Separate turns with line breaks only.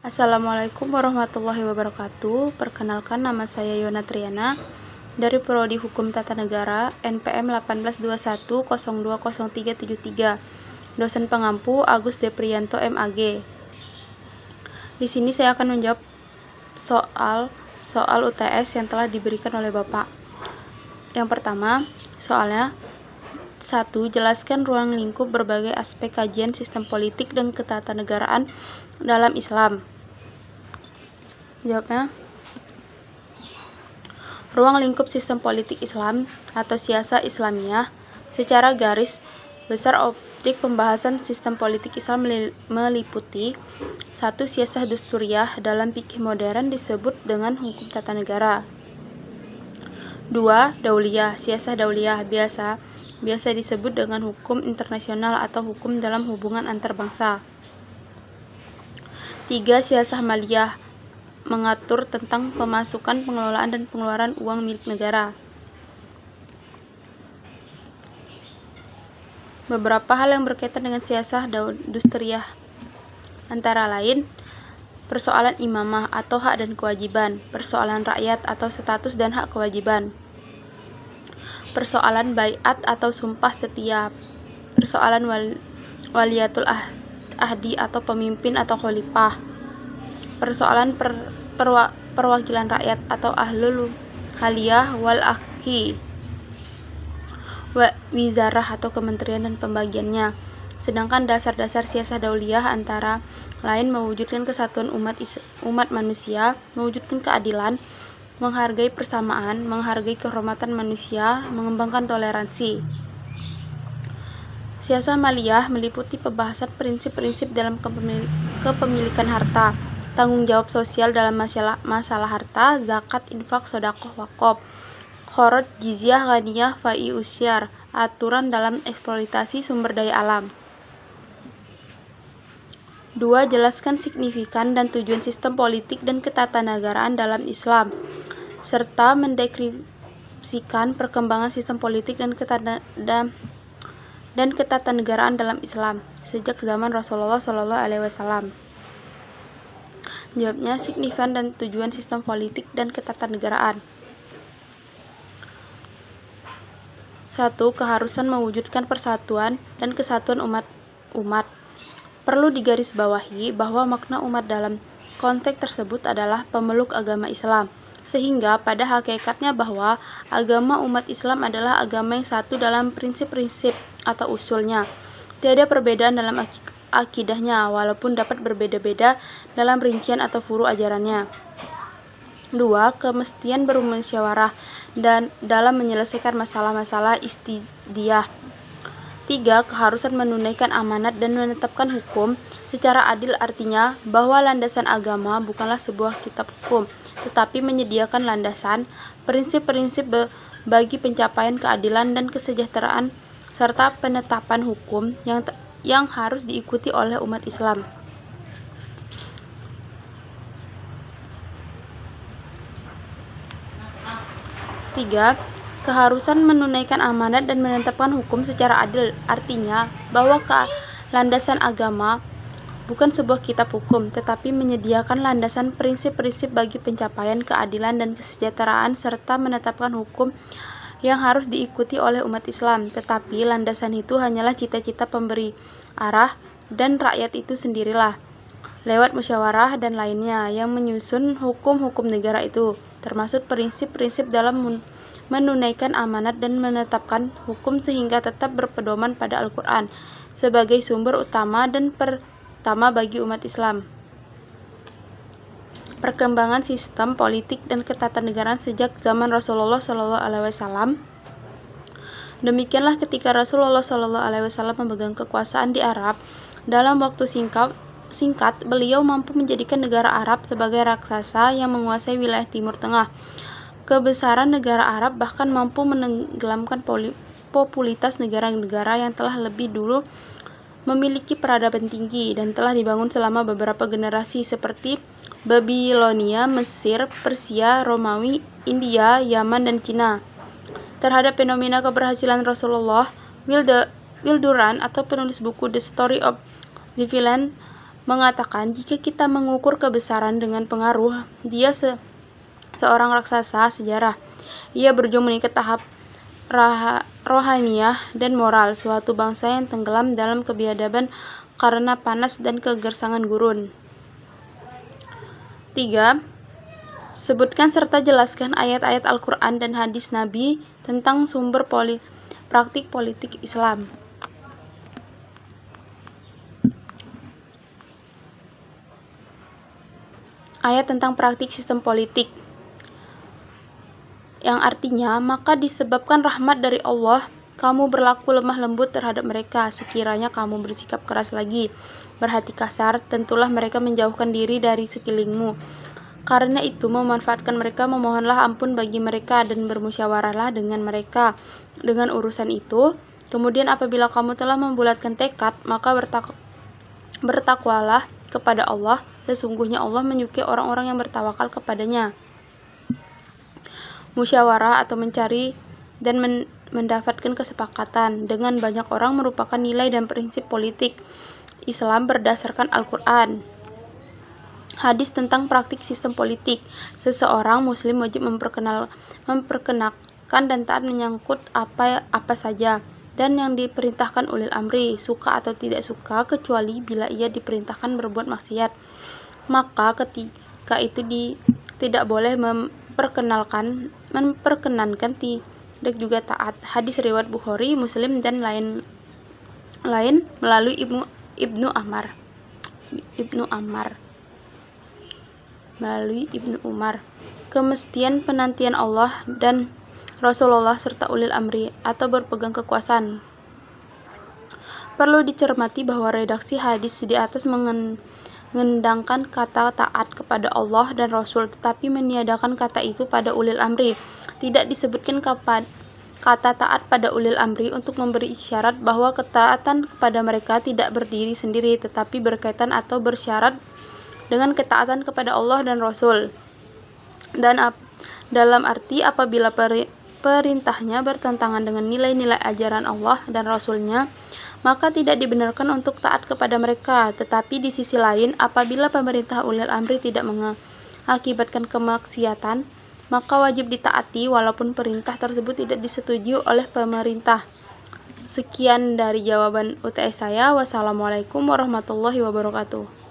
Assalamualaikum warahmatullahi wabarakatuh. Perkenalkan, nama saya Yona Triana dari Prodi Hukum Tata Negara NPM 1821020373. Dosen pengampu Agus Deprianto MAG. Di sini saya akan menjawab soal UTS yang telah diberikan oleh Bapak. Yang pertama, soalnya 1. Jelaskan ruang lingkup berbagai aspek kajian sistem politik dan ketatanegaraan dalam Islam. Jawabnya, ruang lingkup sistem politik Islam atau siasa Islamiyah secara garis besar optik pembahasan sistem politik Islam meliputi 1. Siasah dusturiyah dalam fikih modern disebut dengan hukum tata negara. 2. Dauliyah. Siasah dauliyah biasa disebut dengan hukum internasional atau hukum dalam hubungan antar bangsa. 3. Siasah maliyah mengatur tentang pemasukan, pengelolaan, dan pengeluaran uang milik negara. Beberapa hal yang berkaitan dengan siasah dusturiyah antara lain persoalan imamah atau hak dan kewajiban, persoalan rakyat atau status dan hak kewajiban, persoalan baiat atau sumpah setia, persoalan waliyatul ahdi atau pemimpin atau khalifah, persoalan perwakilan rakyat atau ahlul haliyah wal akhi, wizarah atau kementerian dan pembagiannya. Sedangkan dasar-dasar siasah dauliyah antara lain mewujudkan kesatuan umat manusia, mewujudkan keadilan, menghargai persamaan, menghargai kehormatan manusia, mengembangkan toleransi. Siasah maliyah meliputi pembahasan prinsip-prinsip dalam kepemilikan harta, tanggung jawab sosial dalam masalah harta, zakat, infak, sedekah, wakaf, kharaj, jizyah, ghaniyah, fai, usyar, aturan dalam eksploitasi sumber daya alam. 2. Jelaskan signifikan dan tujuan sistem politik dan ketatanegaraan dalam Islam, serta mendeskripsikan perkembangan sistem politik dan ketatanegaraan dalam Islam sejak zaman Rasulullah SAW. Jawabnya, signifikan dan tujuan sistem politik dan ketatanegaraan. 1. Keharusan mewujudkan persatuan dan kesatuan umat. Perlu digarisbawahi bahwa makna umat dalam konteks tersebut adalah pemeluk agama Islam, sehingga pada hakikatnya bahwa agama umat Islam adalah agama yang satu dalam prinsip-prinsip atau usulnya. Tiada perbedaan dalam akidahnya, walaupun dapat berbeda-beda dalam rincian atau furu ajarannya. 2. Kemestian bermusyawarah dan dalam menyelesaikan masalah-masalah istidiyah. 3. Keharusan menunaikan amanat dan menetapkan hukum secara adil, artinya bahwa landasan agama bukanlah sebuah kitab hukum, tetapi menyediakan landasan, prinsip-prinsip bagi pencapaian keadilan dan kesejahteraan serta penetapan hukum yang harus diikuti oleh umat Islam. 3. Keharusan menunaikan amanat dan menetapkan hukum secara adil, artinya bahwa landasan agama bukan sebuah kitab hukum, tetapi menyediakan landasan prinsip-prinsip bagi pencapaian keadilan dan kesejahteraan serta menetapkan hukum yang harus diikuti oleh umat Islam. Tetapi landasan itu hanyalah cita-cita pemberi arah, dan rakyat itu sendirilah lewat musyawarah dan lainnya yang menyusun hukum-hukum negara itu, termasuk prinsip-prinsip dalam menunaikan amanat dan menetapkan hukum sehingga tetap berpedoman pada Al-Quran sebagai sumber utama dan pertama bagi umat Islam. Perkembangan sistem politik dan ketatanegaraan sejak zaman Rasulullah SAW. Demikianlah ketika Rasulullah SAW memegang kekuasaan di Arab, dalam waktu singkat beliau mampu menjadikan negara Arab sebagai raksasa yang menguasai wilayah Timur Tengah. Kebesaran negara Arab bahkan mampu menenggelamkan populitas negara-negara yang telah lebih dulu memiliki peradaban tinggi dan telah dibangun selama beberapa generasi seperti Babilonia, Mesir, Persia, Romawi, India, Yaman, dan Cina. Terhadap fenomena keberhasilan Rasulullah, Will Durant atau penulis buku The Story of the Villain mengatakan jika kita mengukur kebesaran dengan pengaruh, dia seorang raksasa sejarah. Ia berjuang meningkat tahap rohaniah dan moral suatu bangsa yang tenggelam dalam kebiadaban karena panas dan kegersangan gurun. 3. Sebutkan serta jelaskan ayat-ayat Al-Quran dan hadis Nabi tentang sumber praktik politik Islam. Ayat tentang praktik sistem politik, yang artinya, maka disebabkan rahmat dari Allah, kamu berlaku lemah lembut terhadap mereka. Sekiranya kamu bersikap keras lagi, berhati kasar, tentulah mereka menjauhkan diri dari sekelilingmu. Karena itu, memanfaatkan mereka, memohonlah ampun bagi mereka, dan bermusyawarahlah dengan mereka dengan urusan itu. Kemudian apabila kamu telah membulatkan tekad, maka bertakwalah kepada Allah. Sesungguhnya Allah menyukai orang-orang yang bertawakal kepadanya. Musyawarah atau mencari dan mendapatkan kesepakatan dengan banyak orang merupakan nilai dan prinsip politik Islam berdasarkan Al-Quran. Hadis tentang praktik sistem politik. Seseorang muslim wajib memperkenalkan dan taat menyangkut apa saja dan yang diperintahkan ulil amri, suka atau tidak suka, kecuali bila ia diperintahkan berbuat maksiat. Maka ketika itu tidak boleh memperkenankan tidak juga taat. Hadis riwayat Bukhari, Muslim dan lain melalui Ibnu Umar. Kemestian penantian Allah dan Rasulullah serta ulil amri atau berpegang kekuasaan. Perlu dicermati bahwa redaksi hadis di atas mengendangkan kata taat kepada Allah dan Rasul, tetapi meniadakan kata itu pada ulil amri. Tidak disebutkan kata taat pada ulil amri untuk memberi isyarat bahwa ketaatan kepada mereka tidak berdiri sendiri, tetapi berkaitan atau bersyarat dengan ketaatan kepada Allah dan Rasul. Dan dalam arti apabila perintahnya bertentangan dengan nilai-nilai ajaran Allah dan Rasulnya, maka tidak dibenarkan untuk taat kepada mereka. Tetapi di sisi lain, apabila pemerintah ulil amri tidak mengakibatkan kemaksiatan, maka wajib ditaati walaupun perintah tersebut tidak disetujui oleh pemerintah. Sekian dari jawaban UTS saya. Wassalamualaikum warahmatullahi wabarakatuh.